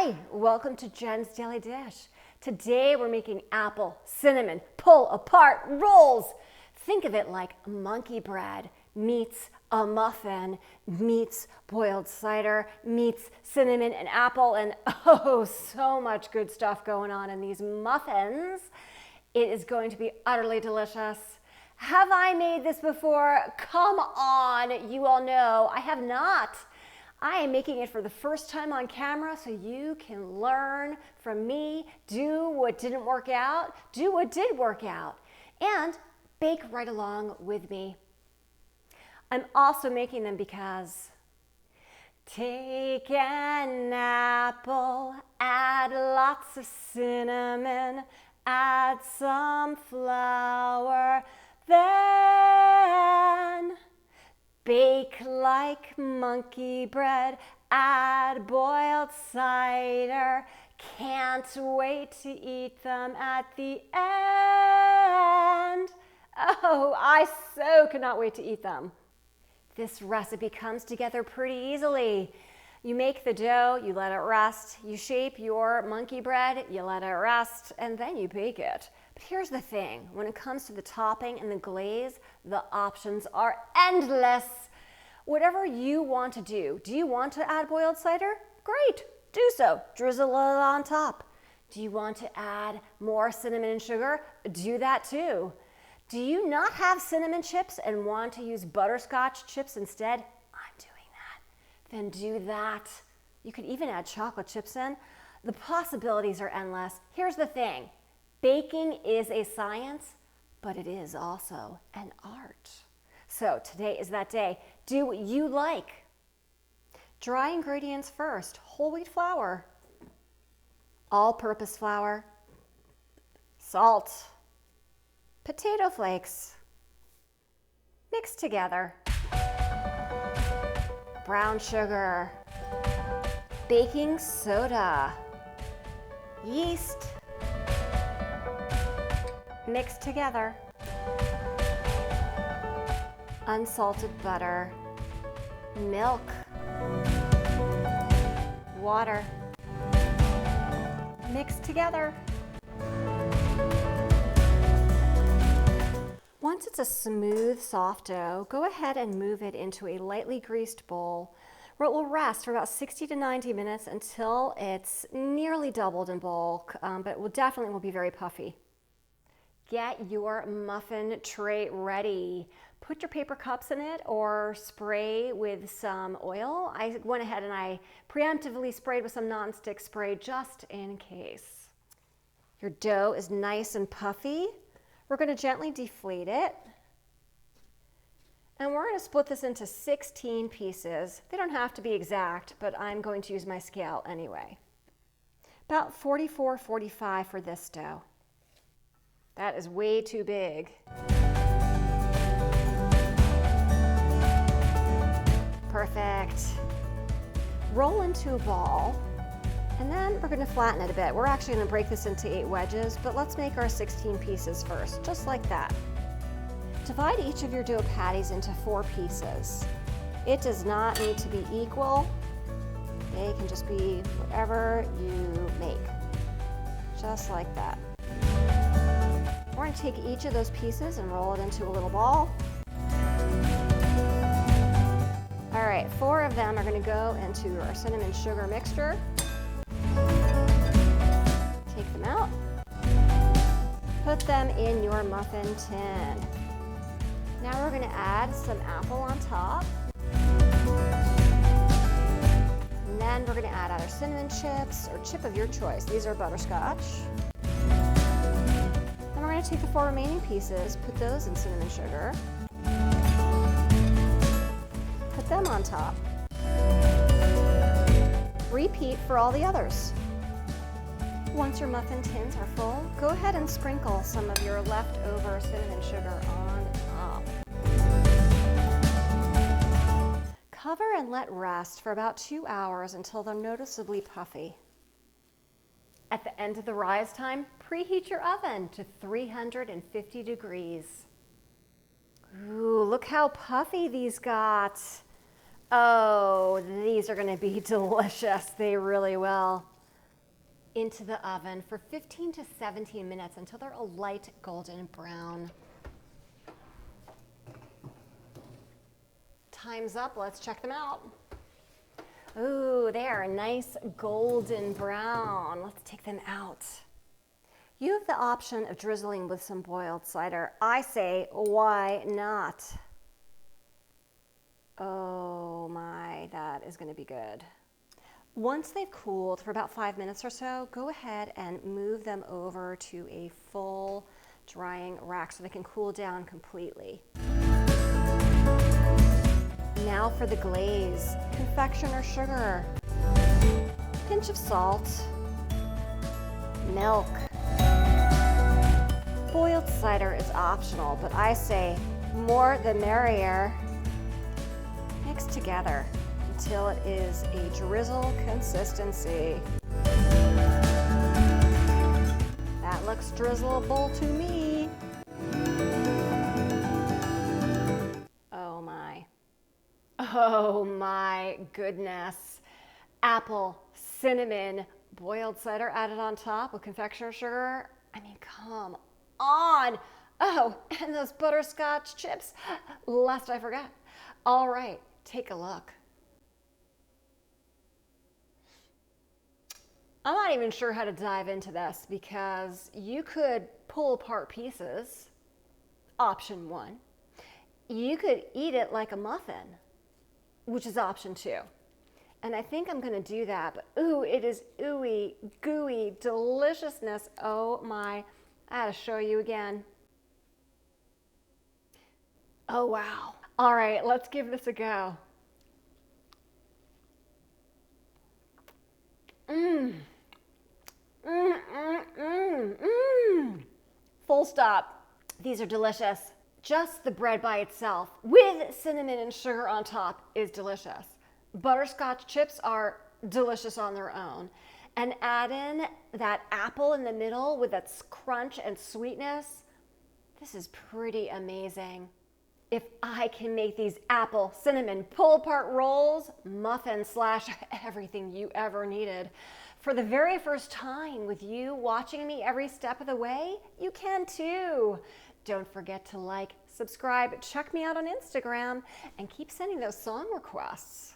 Hi, welcome to Jen's Daily Dish. Today we're making apple cinnamon pull-apart rolls. Think of it like Monkeybread meets a muffin, meets boiled cider, meets cinnamon and apple, and oh, so much good stuff going on in these muffins. It is going to be utterly delicious. Have I made this before? Come on, you all know I have not. I am making it for the first time on camera so you can learn from me, do what didn't work out, do what did work out, and bake right along with me. I'm also making them because take an apple, add lots of cinnamon, add some flour, then bake like monkey bread, add boiled cider. Can't wait to eat them at the end. Oh, I so cannot wait to eat them. This recipe comes together pretty easily. You make the dough, you let it rest, you shape your monkey bread, you let it rest, and then you bake it. But here's the thing, when it comes to the topping and the glaze, the options are endless. Whatever you want to do you want to add boiled cider? Great, do so, drizzle it on top. Do you want to add more cinnamon and sugar? Do that too. Do you not have cinnamon chips and want to use butterscotch chips instead? I'm doing that. Then do that. You could even add chocolate chips in. The possibilities are endless. Here's the thing. Baking is a science, but it is also an art. So today is that day. Do what you like. Dry ingredients first. Whole wheat flour, all-purpose flour, salt, potato flakes, mix together, brown sugar, baking soda, yeast, mix together, unsalted butter, milk, water, mix together. Once it's a smooth, soft dough, go ahead and move it into a lightly greased bowl where it will rest for about 60 to 90 minutes until it's nearly doubled in bulk, but it will definitely be very puffy. Get your muffin tray ready. Put your paper cups in it or spray with some oil. I went ahead and I preemptively sprayed with some nonstick spray just in case. Your dough is nice and puffy. We're going to gently deflate it. And we're going to split this into 16 pieces. They don't have to be exact, but I'm going to use my scale anyway. About 44, 45 for this dough. That is way too big. Perfect. Roll into a ball, and then we're going to flatten it a bit. We're actually going to break this into 8 wedges, but let's make our 16 pieces first, just like that. Divide each of your dough patties into 4 pieces. It does not need to be equal. They can just be whatever you make, just like that. We're going to take each of those pieces and roll it into a little ball. All right, 4 of them are going to go into our cinnamon sugar mixture. Take them out. Put them in your muffin tin. Now we're going to add some apple on top. And then we're going to add either cinnamon chips or chip of your choice. These are butterscotch. Then we're going to take the 4 remaining pieces, put those in cinnamon sugar. Put them on top. Repeat for all the others. Once your muffin tins are full, go ahead and sprinkle some of your leftover cinnamon sugar on top. Cover and let rest for about 2 hours until they're noticeably puffy. At the end of the rise time, preheat your oven to 350 degrees. Ooh, look how puffy these got. Oh, these are going to be delicious. They really will. into the oven for 15 to 17 minutes until they're a light golden brown. Time's up, let's check them out. Ooh, they are a nice golden brown. Let's take them out. You have the option of drizzling with some boiled cider. I say, why not? Oh my, that is going to be good. Once they've cooled for about 5 minutes or so, go ahead and move them over to a full drying rack so they can cool down completely. Now for the glaze. Confectioner sugar, pinch of salt, milk. Boiled cider is optional, but I say more the merrier. Mix together until it is a drizzle consistency. That looks drizzleable to me. Oh my goodness. Apple, cinnamon, boiled cider added on top with confectioner sugar. I mean, come on. Oh, and those butterscotch chips, lest I forget. All right, take a look. I'm not even sure how to dive into this because you could pull apart pieces, option 1. You could eat it like a muffin, which is option 2. And I think I'm going to do that. But ooh, it is ooey, gooey deliciousness. Oh my, I had to show you again. Oh wow. All right, let's give this a go. Full stop. These are delicious. Just the bread by itself with cinnamon and sugar on top is delicious. Butterscotch chips are delicious on their own. And add in that apple in the middle with that crunch and sweetness. This is pretty amazing. If I can make these apple, cinnamon, pull-apart rolls, muffin / everything you ever needed, for the very first time with you watching me every step of the way, you can too. Don't forget to like, subscribe, check me out on Instagram, and keep sending those song requests.